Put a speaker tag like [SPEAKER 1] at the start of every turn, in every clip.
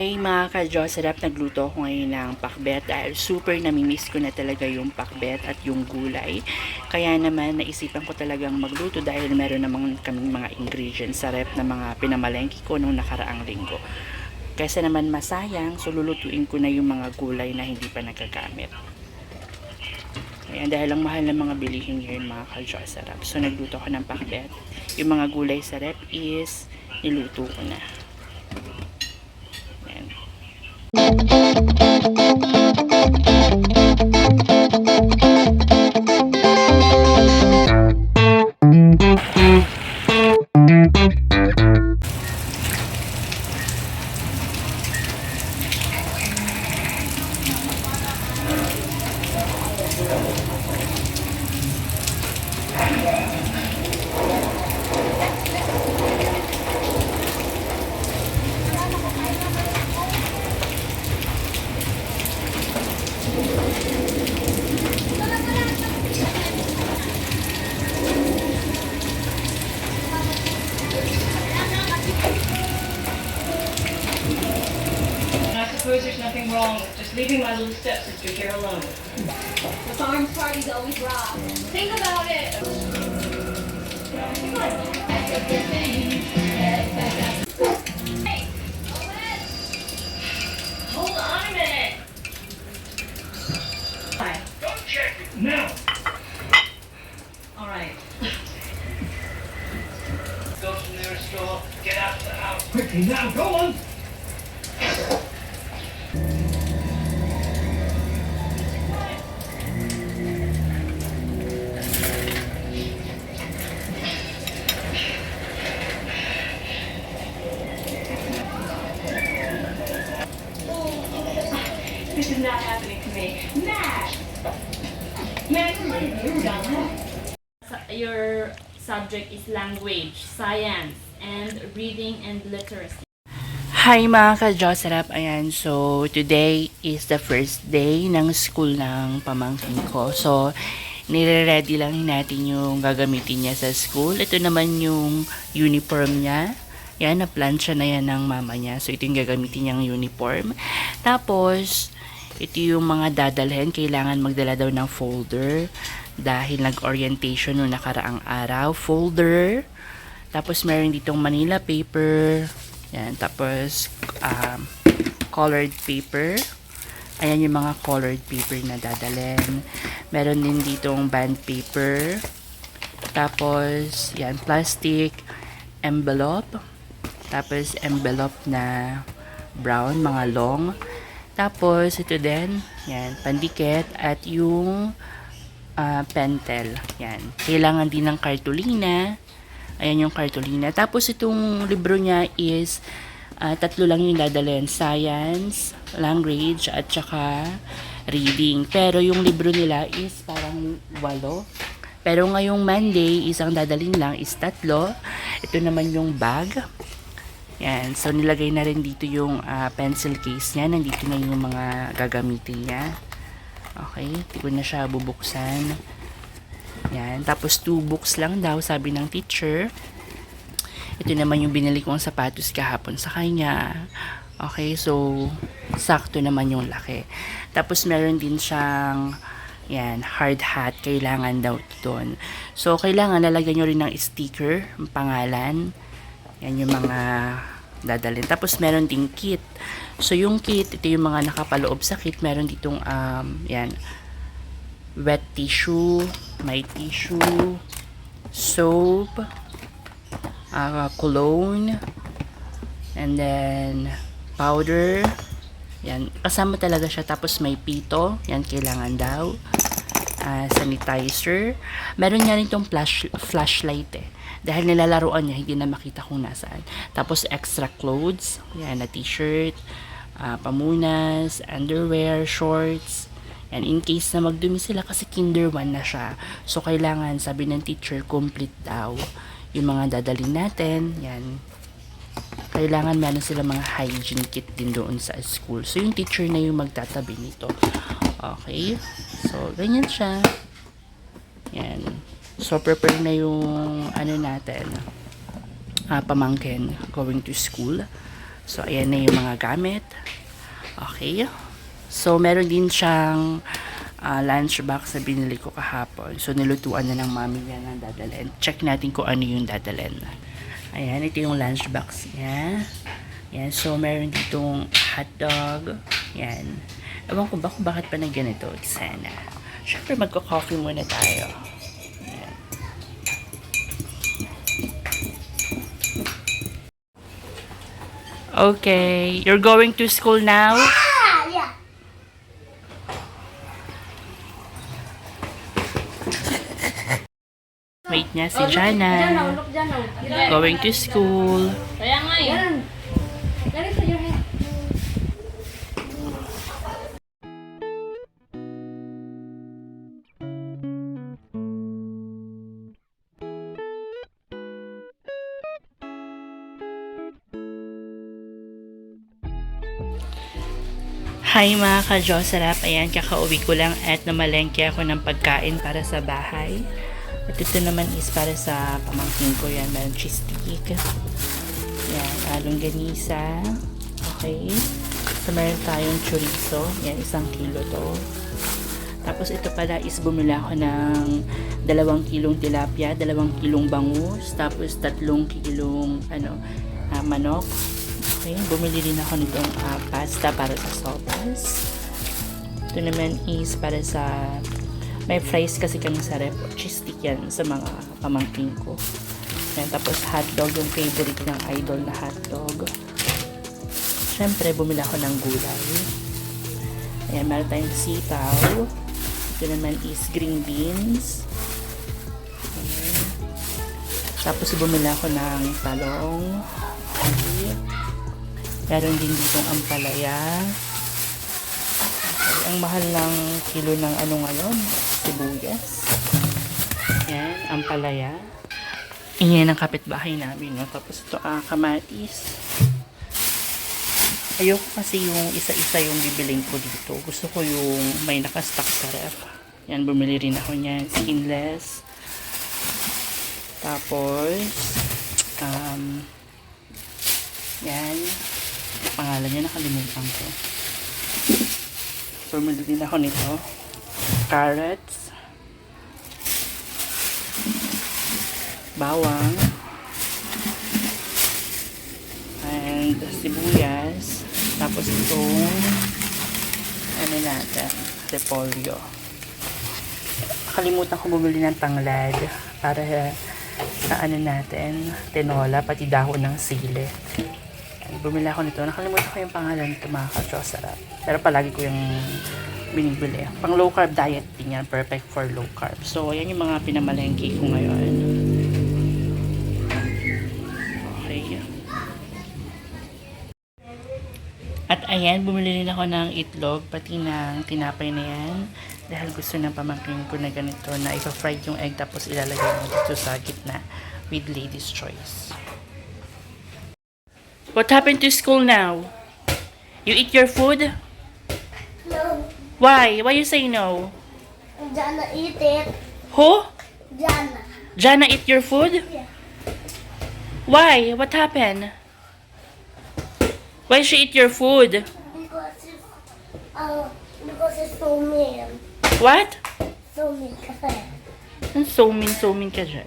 [SPEAKER 1] Hey mga ka-Jocerap, nagluto ako ngayon ng pakbet dahil super namimiss ko na talaga yung pakbet at yung gulay. Kaya naman naisipan ko talagang magluto dahil meron namang kaming mga ingredients sa rep na mga pinamalengke ko nung nakaraang linggo. Kaysa naman masayang, so lulutuin ko na yung mga gulay na hindi pa nagagamit. Ayan, dahil ang mahal ng mga bilihin ngayon mga ka-Jocerap. So nagluto ko ng pakbet. Yung mga gulay sa rep is niluto ko na.
[SPEAKER 2] I suppose there's nothing wrong with just leaving my little stepsister here alone.
[SPEAKER 3] The farm party's always rock. Think about it. Hey,
[SPEAKER 2] Hold on a minute. Hi.
[SPEAKER 4] Don't check it now.
[SPEAKER 2] All right.
[SPEAKER 4] Go to the nearest store. Get out of the house quickly now. Go on.
[SPEAKER 2] This is not happening to me. Matt! Matt, you're done. Your subject is language, science, and reading and literacy.
[SPEAKER 1] Hi mga ka-Jocerap, ayan, so today is the first day ng school ng pamangkin ko. So, nire-ready lang natin yung gagamitin niya sa school. Ito naman yung uniform niya. Yan, na-plancha na yan ng mama niya. So, ito yung gagamitin niyang uniform. Tapos, ito yung mga dadalhin. Kailangan magdala daw ng folder dahil nag-orientation noong nakaraang araw. Folder. Tapos, meron ditong Manila paper. Yan, tapos colored paper. Ayan yung mga colored paper na dadalhin. Meron din ditong band paper. Tapos, yan, plastic envelope. Tapos, envelope na brown, mga long. Tapos, ito din, yan, pandikit at yung pentel. Yan, kailangan din ng kartolina. Ayan yung cartolina. Tapos itong libro niya is tatlo lang yung dadalhin. Science, language, at saka reading. Pero yung libro nila is parang 8. Pero ngayong Monday, isang dadalhin lang is 3. Ito naman yung bag. Yan. So nilagay na rin dito yung pencil case niya. Nandito na yung mga gagamitin niya. Okay. Hindi ko na siya bubuksan. Yan. Tapos 2 books lang daw, sabi ng teacher. Ito naman yung binili kong sapatos kahapon sa kanya. Okay, so sakto naman yung laki. Tapos meron din siyang yan, hard hat. Kailangan daw doon. So, kailangan lalagyan nyo rin ng sticker, pangalan. Yan yung mga dadalhin. Tapos meron din kit. So, yung kit, ito yung mga nakapaloob sa kit. Meron ditong, yan, wet tissue, may tissue, soap, cologne, and then powder. Yan, kasama talaga siya. Tapos may pito, yan kailangan daw. Sanitizer. Meron niya rin itong flashlight dahil nilalaruan niya, hindi na makita kung nasaan. Tapos extra clothes, yan na t-shirt, pamunas, underwear, shorts. And in case na magdumi sila kasi kinder 1 na siya. So, kailangan, sabi ng teacher, complete daw yung mga dadalhin natin. Yan. Kailangan meron sila mga hygiene kit din doon sa school. So, yung teacher na yung magtatabi nito. Okay. So, ganyan siya. Yan. So, prepare na yung ano natin. Pamangkin going to school. So, ayan na yung mga gamit. Okay. So, meron din siyang lunchbox na binili ko kahapon. So, nilutuan na ng mami niya ng dadalhin. Check natin kung ano yung dadalhin. Ayan, ito yung lunchbox niya. Ayan, so meron ditong hotdog. Ayan. Ewan ko ba kung bakit pa na ganito. Sana. Siyempre, magko-coffee muna tayo. Ayan. Okay, you're going to school now?
[SPEAKER 3] Yeah.
[SPEAKER 1] Wait niya si Jana.
[SPEAKER 3] Look dyan, oh.
[SPEAKER 1] Going to school.
[SPEAKER 2] Kaya nga eh.
[SPEAKER 3] Yan. Let me put your hand.
[SPEAKER 1] Hi mga ka-Jocerap. Ayan, kakauwi ko lang at namalengke ako ng pagkain para sa bahay. At ito naman is para sa pamangkin ko. Yan, meron cheese stick. Yan, longganisa. Okay. So, meron tayong chorizo. Yan, 1 kilo to. Tapos ito pala is bumili ako ng 2 kilong tilapia, 2 kilong bangus, tapos 3 kilong manok. Okay, bumili din ako nitong pasta para sa sopas. Ito naman is para sa may fries kasi kami sa rep. Cheese stick yan sa mga pamangkin ko. Yan, tapos hotdog, yung favorite ng idol na hotdog. Siyempre, bumili ako ng gulay. Ayan, meron tayong sitaw. Ito naman is green beans. Ayan. Tapos bumili ako ng talong. Okay. Meron din ditong ampalaya. Okay. Ang mahal ng kilo ng ngayon, sibuyas. Ayan, ampalaya. Ingyan ang kapitbahay namin, no? Tapos ito, kamatis. Ayoko kasi yung isa-isa yung bibiling ko dito. Gusto ko yung may nakastock sa ref. Yan, bumili rin ako niyan. Skinless. Tapos, yan. Pangalan niya, nakalimutan ko. Bumili din ako nito. Carrots. Bawang. And sibuyas. Tapos itong natin, repolyo. Nakalimutan ko bumili ng tanglad para sa natin, tinola, pati dahon ng sili. Bumili ako nito. Nakalimutan ko yung pangalan nito, mga ka-Jocerap. Pero palagi ko yung binibili. Pang low carb diet din yan. Perfect for low carb. So, ayan yung mga pinamalengke ko ngayon. Okay. At ayan, bumili rin ako ng itlog, pati ng tinapay na yan. Dahil gusto ng pamangkin ko na ganito, na ipa-fried yung egg tapos ilalagay mo dito sa gitna with Lady's Choice. What happened to school now? You eat your food?
[SPEAKER 3] No.
[SPEAKER 1] Why? Why you say no?
[SPEAKER 3] Jana eat it.
[SPEAKER 1] Who?
[SPEAKER 3] Jana.
[SPEAKER 1] Jana eat your food?
[SPEAKER 3] Yeah.
[SPEAKER 1] Why? What happened? Why she eat your food?
[SPEAKER 3] Because it's so mean.
[SPEAKER 1] What?
[SPEAKER 3] So mean kasi.
[SPEAKER 1] Ang so mean ka dyan.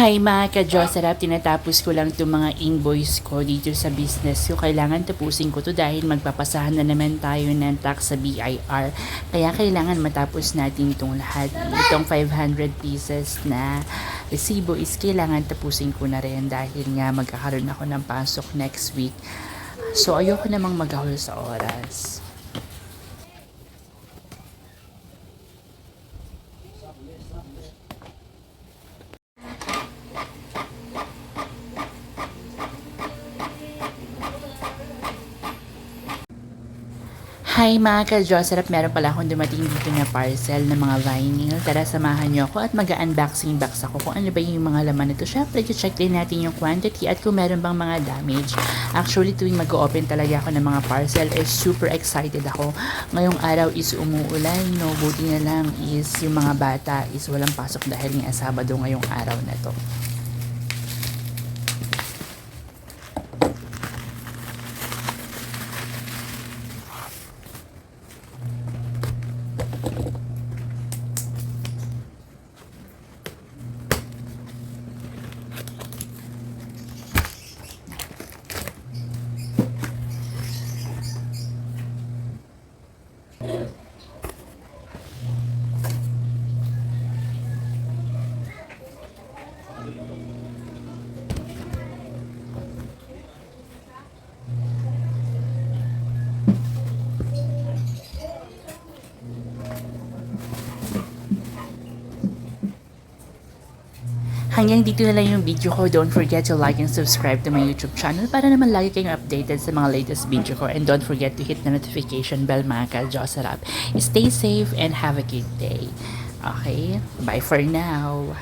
[SPEAKER 1] Hi mga ka-Jocerap, tinatapos ko lang itong mga invoice ko dito sa business ko. Kailangan tapusin ko to dahil magpapasahan na naman tayo ng tax sa BIR. Kaya kailangan matapos natin itong lahat. Itong 500 pieces na resibo is kailangan tapusin ko na rin dahil nga magkakaroon ako ng pasok next week. So ayoko namang maghahol sa oras. Hi mga ka-Jocerap, meron pala akong dumating dito na parcel ng mga vinyl. Tara, samahan niyo ako at mag-unboxing box ako kung ano ba yung mga laman nito. Syempre, check din natin yung quantity at kung meron bang mga damage. Actually, tuwing mag-open talaga ako ng mga parcel, super excited ako. Ngayong araw is umuulan, no? Buti na lang is yung mga bata is walang pasok dahil nga Sabado ngayong araw na to. Hanggang dito na lang yung video ko. Don't forget to like and subscribe to my YouTube channel para naman lagi kayong updated sa mga latest video ko. And don't forget to hit the notification bell mga ka-Jocerap. Stay safe and have a good day. Okay? Bye for now.